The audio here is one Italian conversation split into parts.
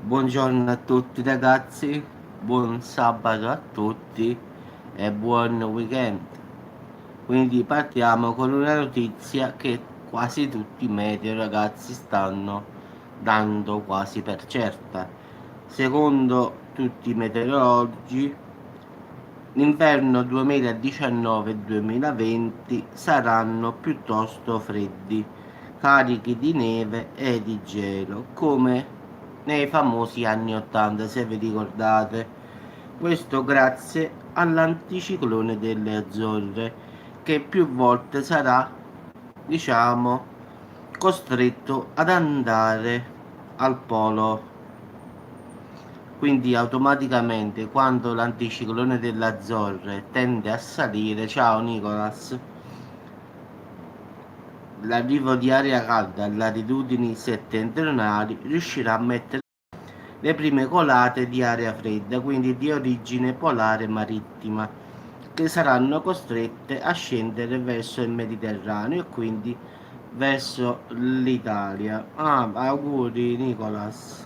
Buongiorno a tutti ragazzi, buon sabato a tutti e buon weekend. Quindi partiamo con una notizia che quasi tutti i meteo ragazzi stanno dando quasi per certa. Secondo tutti i meteorologi, l'inverno 2019-2020 saranno piuttosto freddi, carichi di neve e di gelo, come nei famosi anni 80, se vi ricordate. Questo grazie all'anticiclone delle Azzorre, che più volte sarà, diciamo, costretto ad andare al polo. Quindi automaticamente quando l'anticiclone delle Azzorre tende a salire, ciao Nicolas, l'arrivo di aria calda alle latitudini settentrionali riuscirà a mettere le prime colate di aria fredda, quindi di origine polare marittima, che saranno costrette a scendere verso il Mediterraneo e quindi verso l'Italia. Ah, auguri Nicolas.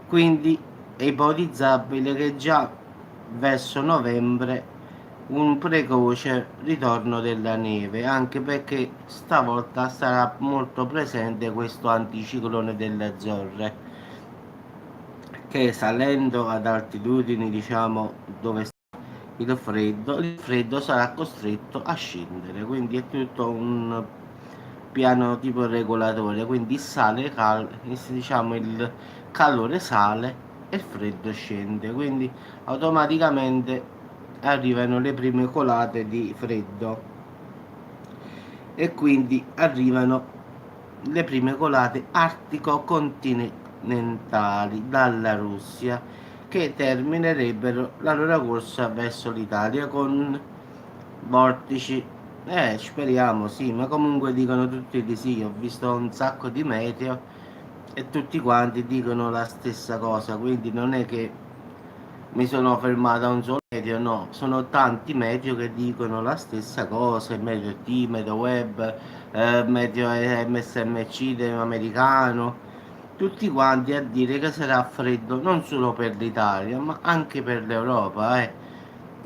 Quindi è ipotizzabile che già verso novembre un precoce ritorno della neve, anche perché stavolta sarà molto presente questo anticiclone delle Azzorre, che salendo ad altitudini, diciamo, dove sta il freddo sarà costretto a scendere, quindi è tutto un piano tipo regolatore, quindi diciamo il calore sale e il freddo scende, quindi automaticamente arrivano le prime colate di freddo e quindi arrivano le prime colate artico-continentali dalla Russia, che terminerebbero la loro corsa verso l'Italia con vortici. Speriamo, sì, ma comunque dicono tutti di sì. Ho visto un sacco di meteo e tutti quanti dicono la stessa cosa, quindi non è che mi sono fermato a un solo meteo, no, sono tanti meteo che dicono la stessa cosa, il meteo T, meteo web, meteo MSMC americano, tutti quanti a dire che sarà freddo non solo per l'Italia, ma anche per l'Europa,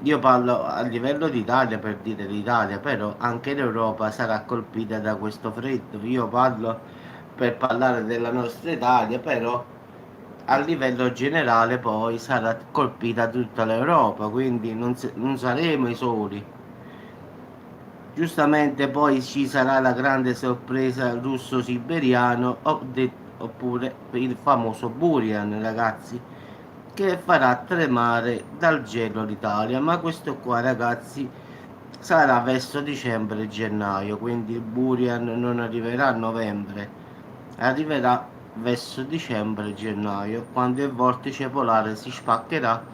Io parlo a livello d'Italia per dire l'Italia, però anche l'Europa sarà colpita da questo freddo. Io parlo per parlare della nostra Italia, però a livello generale poi sarà colpita tutta l'Europa, quindi non saremo i soli. Giustamente poi ci sarà la grande sorpresa russo-siberiano oppure il famoso Burian, ragazzi, che farà tremare dal gelo l'Italia, ma questo qua, ragazzi, sarà verso dicembre-gennaio, quindi il Burian non arriverà a novembre, arriverà verso dicembre-gennaio, quando il vortice polare si spaccherà,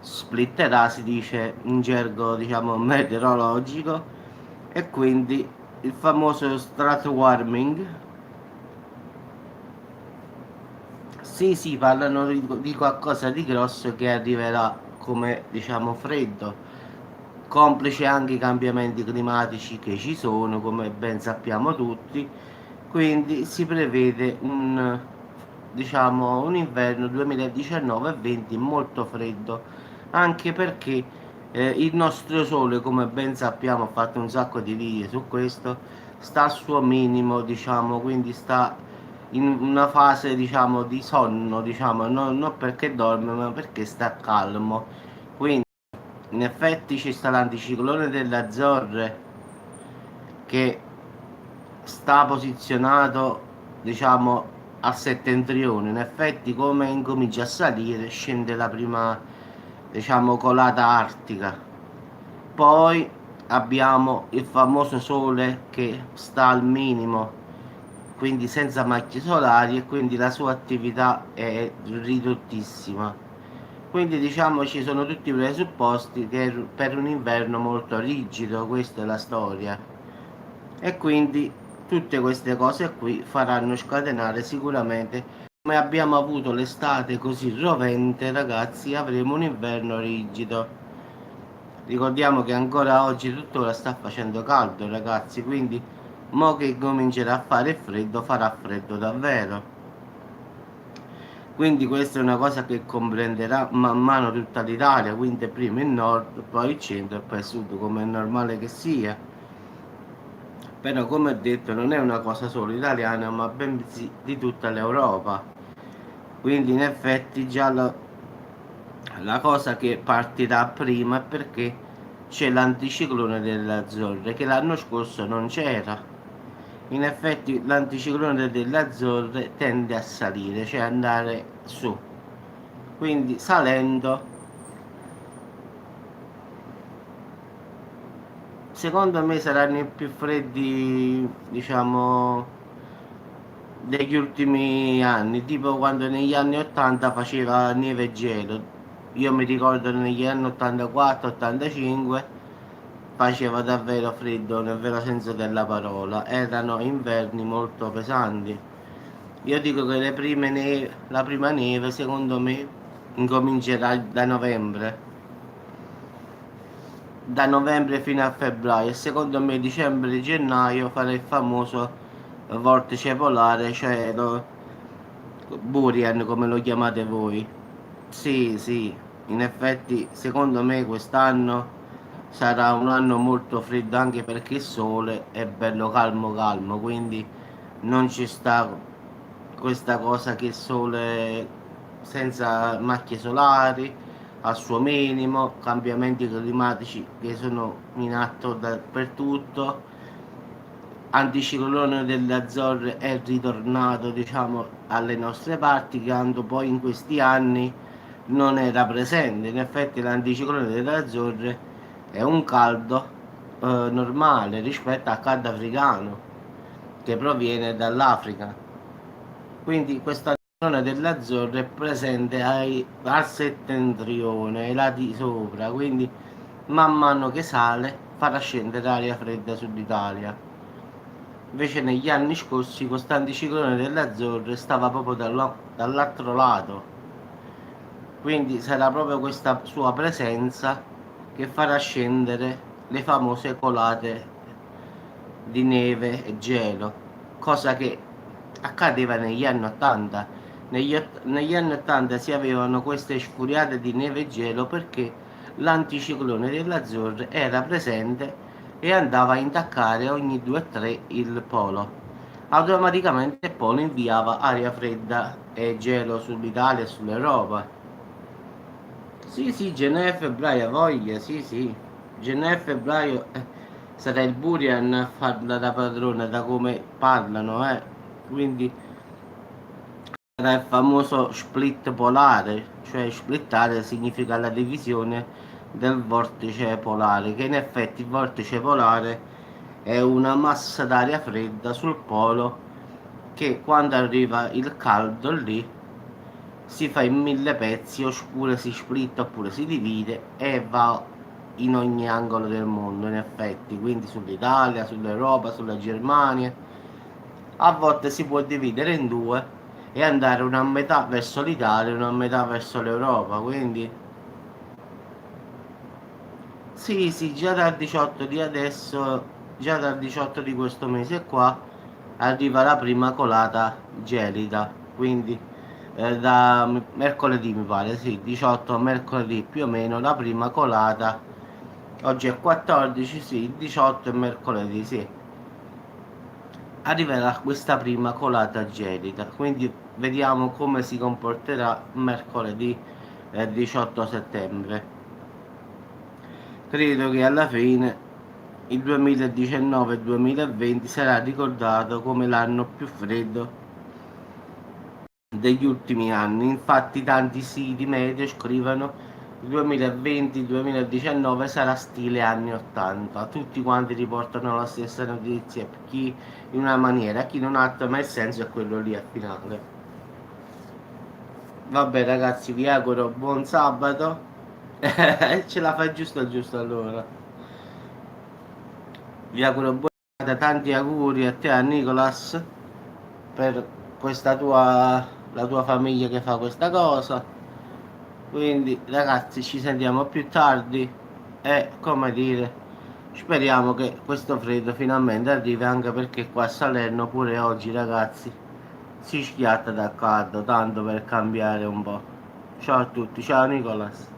splitterà, si dice in gergo, diciamo, meteorologico, e quindi il famoso stratwarming. Sì, sì, parlano di qualcosa di grosso che arriverà come, diciamo, freddo, complice anche i cambiamenti climatici che ci sono, come ben sappiamo tutti. Quindi si prevede diciamo, un inverno 2019-20 molto freddo, anche perché il nostro sole, come ben sappiamo, ha fatto un sacco di video su questo, sta al suo minimo, diciamo, quindi sta in una fase, diciamo, di sonno, diciamo, non perché dorme, ma perché sta calmo. Quindi in effetti ci sta l'anticiclone delle Azzorre che sta posizionato, diciamo, a settentrione. In effetti come incomincia a salire scende la prima, diciamo, colata artica. Poi abbiamo il famoso sole che sta al minimo, quindi senza macchie solari, e quindi la sua attività è ridottissima. Quindi diciamo ci sono tutti i presupposti che per un inverno molto rigido, questa è la storia. E quindi tutte queste cose qui faranno scatenare sicuramente, come abbiamo avuto l'estate così rovente, ragazzi, avremo un inverno rigido. Ricordiamo che ancora oggi tuttora sta facendo caldo, ragazzi, quindi mo che comincerà a fare freddo, farà freddo davvero. quindi questa è una cosa che comprenderà man mano tutta l'Italia, quindi prima il nord, poi il centro e poi il sud, come è normale che sia. Però come ho detto non è una cosa solo italiana, ma bensì di tutta l'Europa. Quindi in effetti già la cosa che partirà prima è perché c'è l'anticiclone delle Azzorre che l'anno scorso non c'era. In effetti l'anticiclone delle Azzorre tende a salire, cioè andare su. Quindi salendo, secondo me saranno i più freddi, diciamo, degli ultimi anni, tipo quando negli anni 80 faceva neve e gelo. Io mi ricordo negli anni 84-85 faceva davvero freddo nel vero senso della parola, erano inverni molto pesanti. Io dico che la prima neve secondo me incomincerà da novembre fino a febbraio, e secondo me dicembre-gennaio farà il famoso vortice polare, cioè lo Burian come lo chiamate voi. Sì, sì, in effetti secondo me quest'anno sarà un anno molto freddo anche perché il sole è bello calmo calmo, quindi non ci sta questa cosa che il sole senza macchie solari al suo minimo, cambiamenti climatici che sono in atto dappertutto. Anticiclone delle Azzorre è ritornato, diciamo, alle nostre parti, quando poi in questi anni non era presente. In effetti l'anticiclone delle Azzorre è un caldo normale rispetto al caldo africano che proviene dall'Africa. Quindi questa zona delle Azzorre è presente al settentrione, ai lati sopra, quindi man mano che sale farà scendere aria fredda sull'Italia. Invece negli anni scorsi questo anticiclone delle Azzorre stava proprio dall'altro lato, quindi sarà proprio questa sua presenza che farà scendere le famose colate di neve e gelo, cosa che accadeva negli anni 80. Negli anni 80 si avevano queste sfuriate di neve e gelo perché l'anticiclone delle Azzorre era presente e andava a intaccare ogni 2-3 il polo. Automaticamente il polo inviava aria fredda e gelo sull'Italia e sull'Europa. Sì, sì, gennaio e febbraio, voglia, sì, sì. Gennaio e febbraio sarà il Burian a farla da padrona, da come parlano, eh. Quindi sarà il famoso split polare, cioè splittare significa la divisione del vortice polare, che in effetti il vortice polare è una massa d'aria fredda sul polo che quando arriva il caldo lì si fa in mille pezzi, oppure si splitta oppure si divide e va in ogni angolo del mondo in effetti, quindi sull'Italia, sull'Europa, sulla Germania. A volte si può dividere in due e andare una a metà verso l'Italia e una a metà verso l'Europa, quindi sì, sì, già dal 18 di adesso, già dal 18 di questo mese qua arriva la prima colata gelida, quindi da mercoledì mi pare, sì, 18 a mercoledì più o meno la prima colata. Oggi è 14, sì, 18 e mercoledì, sì. Arriverà questa prima colata gelida, quindi vediamo come si comporterà mercoledì 18 settembre. Credo che alla fine il 2019-2020 sarà ricordato come l'anno più freddo degli ultimi anni. Infatti tanti siti media scrivono il 2020-2019 sarà stile anni 80. Tutti quanti riportano la stessa notizia, chi in una maniera, chi in un'altra, ma il senso è quello lì al finale. Vabbè ragazzi, vi auguro buon sabato. Ce la fai giusto giusto allora. Vi auguro buona serata, tanti auguri a te, a Nicolas, per la tua famiglia che fa questa cosa. Quindi ragazzi ci sentiamo più tardi e come dire, speriamo che questo freddo finalmente arrivi, anche perché qua a Salerno pure oggi ragazzi si schiatta d'accordo, tanto per cambiare un po'. Ciao a tutti, ciao Nicolas.